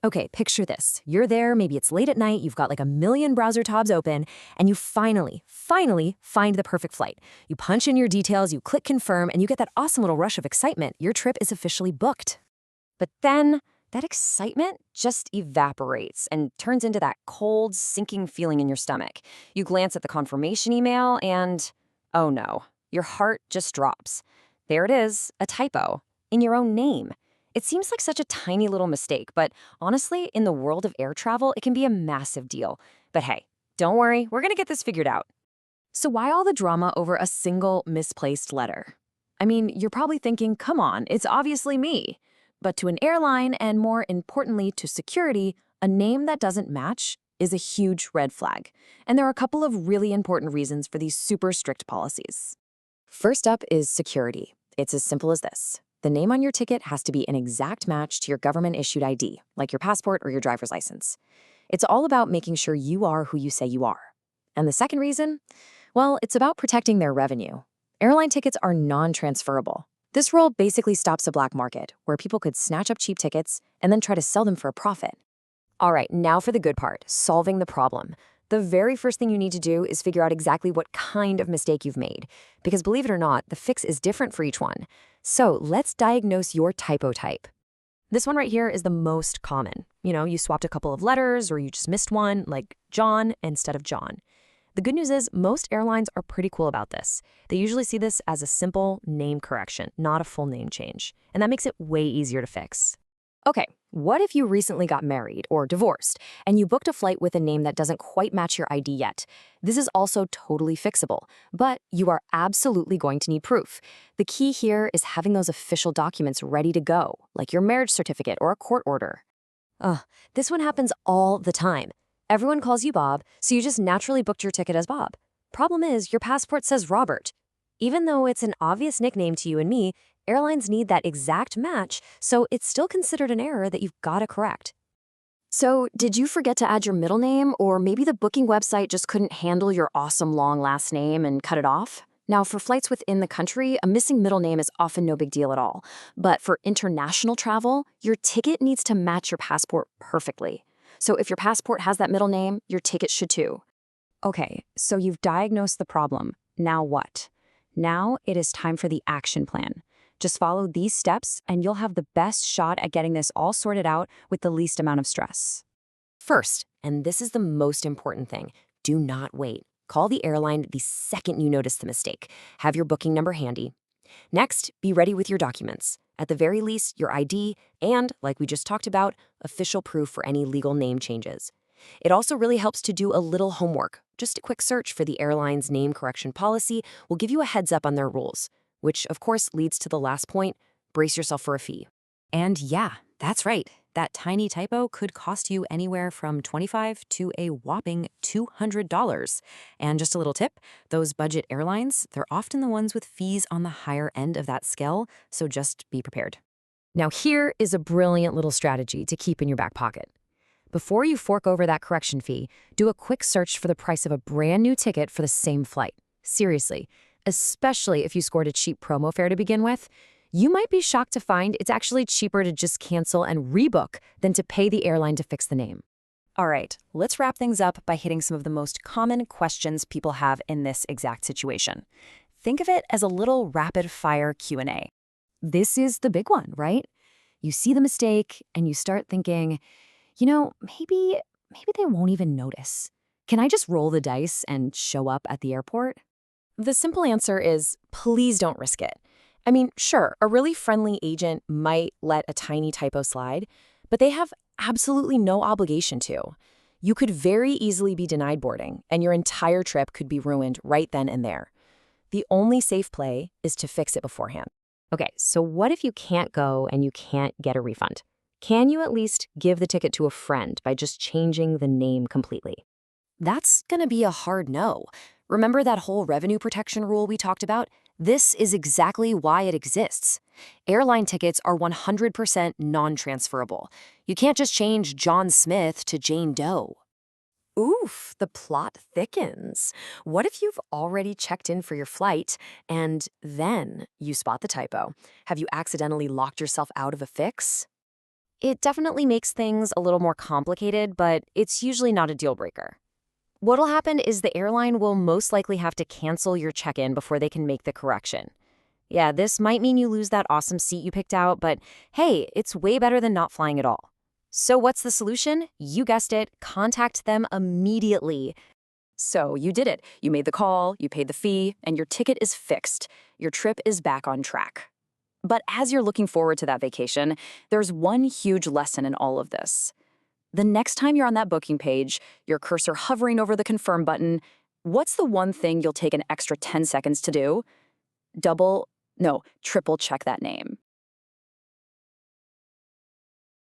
Okay, picture this. You're there, maybe it's late at night, you've got like a million browser tabs open, and you finally find the perfect flight. You punch in your details, you click confirm, and you get that awesome little rush of excitement. Your trip is officially booked. But then that excitement just evaporates and turns into that cold, sinking feeling in your stomach. You glance at the confirmation email and, oh no, your heart just drops. There it is, a typo in your own name. It seems like such a tiny little mistake, but honestly, in the world of air travel, it can be a massive deal. But hey, don't worry, we're gonna get this figured out. So why all the drama over a single misplaced letter? I mean, you're probably thinking, come on, it's obviously me. But to an airline, and more importantly to security, a name that doesn't match is a huge red flag. And there are a couple of really important reasons for these super strict policies. First up is security. It's as simple as this. The name on your ticket has to be an exact match to your government-issued ID, like your passport or your driver's license. It's all about making sure you are who you say you are. And the second reason? Well, it's about protecting their revenue. Airline tickets are non-transferable. This rule basically stops a black market, where people could snatch up cheap tickets and then try to sell them for a profit. All right, now for the good part, solving the problem. The very first thing you need to do is figure out exactly what kind of mistake you've made. Because believe it or not, the fix is different for each one. So let's diagnose your typo type. This one right here is the most common. You swapped a couple of letters or you just missed one, like John instead of John. The good news is most airlines are pretty cool about this. They usually see this as a simple name correction, not a full name change. And that makes it way easier to fix. Okay, what if you recently got married or divorced and you booked a flight with a name that doesn't quite match your ID yet? This is also totally fixable, but you are absolutely going to need proof. The key here is having those official documents ready to go, like your marriage certificate or a court order. This one happens all the time. Everyone calls you Bob, so you just naturally booked your ticket as Bob. Problem is, your passport says Robert. Even though it's an obvious nickname to you and me, airlines need that exact match, so it's still considered an error that you've got to correct. So, did you forget to add your middle name, or maybe the booking website just couldn't handle your awesome long last name and cut it off? Now, for flights within the country, a missing middle name is often no big deal at all. But for international travel, your ticket needs to match your passport perfectly. So if your passport has that middle name, your ticket should too. Okay, so you've diagnosed the problem. Now what? Now it is time for the action plan. Just follow these steps and you'll have the best shot at getting this all sorted out with the least amount of stress. First, and this is the most important thing, do not wait. Call the airline the second you notice the mistake. Have your booking number handy. Next, be ready with your documents. At the very least, your ID and, like we just talked about, official proof for any legal name changes. It also really helps to do a little homework. Just a quick search for the airline's name correction policy will give you a heads up on their rules, which of course leads to the last point, brace yourself for a fee. And yeah, that's right. That tiny typo could cost you anywhere from $25 to a whopping $200. And just a little tip, those budget airlines, they're often the ones with fees on the higher end of that scale, so just be prepared. Now here is a brilliant little strategy to keep in your back pocket. Before you fork over that correction fee, do a quick search for the price of a brand new ticket for the same flight. Seriously, especially if you scored a cheap promo fare to begin with, you might be shocked to find it's actually cheaper to just cancel and rebook than to pay the airline to fix the name. All right, let's wrap things up by hitting some of the most common questions people have in this exact situation. Think of it as a little rapid-fire Q&A. This is the big one, right? You see the mistake and you start thinking, maybe they won't even notice. Can I just roll the dice and show up at the airport? The simple answer is, please don't risk it. I mean, sure, a really friendly agent might let a tiny typo slide, but they have absolutely no obligation to. You could very easily be denied boarding, and your entire trip could be ruined right then and there. The only safe play is to fix it beforehand. Okay, so what if you can't go and you can't get a refund? Can you at least give the ticket to a friend by just changing the name completely? That's gonna be a hard no. Remember that whole revenue protection rule we talked about? This is exactly why it exists. Airline tickets are 100% non-transferable. You can't just change John Smith to Jane Doe. Oof, the plot thickens. What if you've already checked in for your flight and then you spot the typo? Have you accidentally locked yourself out of a fix? It definitely makes things a little more complicated, but it's usually not a deal breaker. What'll happen is the airline will most likely have to cancel your check-in before they can make the correction. Yeah, this might mean you lose that awesome seat you picked out, but hey, it's way better than not flying at all. So what's the solution? You guessed it, contact them immediately. So you did it. You made the call, you paid the fee, and your ticket is fixed. Your trip is back on track. But as you're looking forward to that vacation, there's one huge lesson in all of this. The next time you're on that booking page, your cursor hovering over the confirm button, what's the one thing you'll take an extra 10 seconds to do? Triple check that name.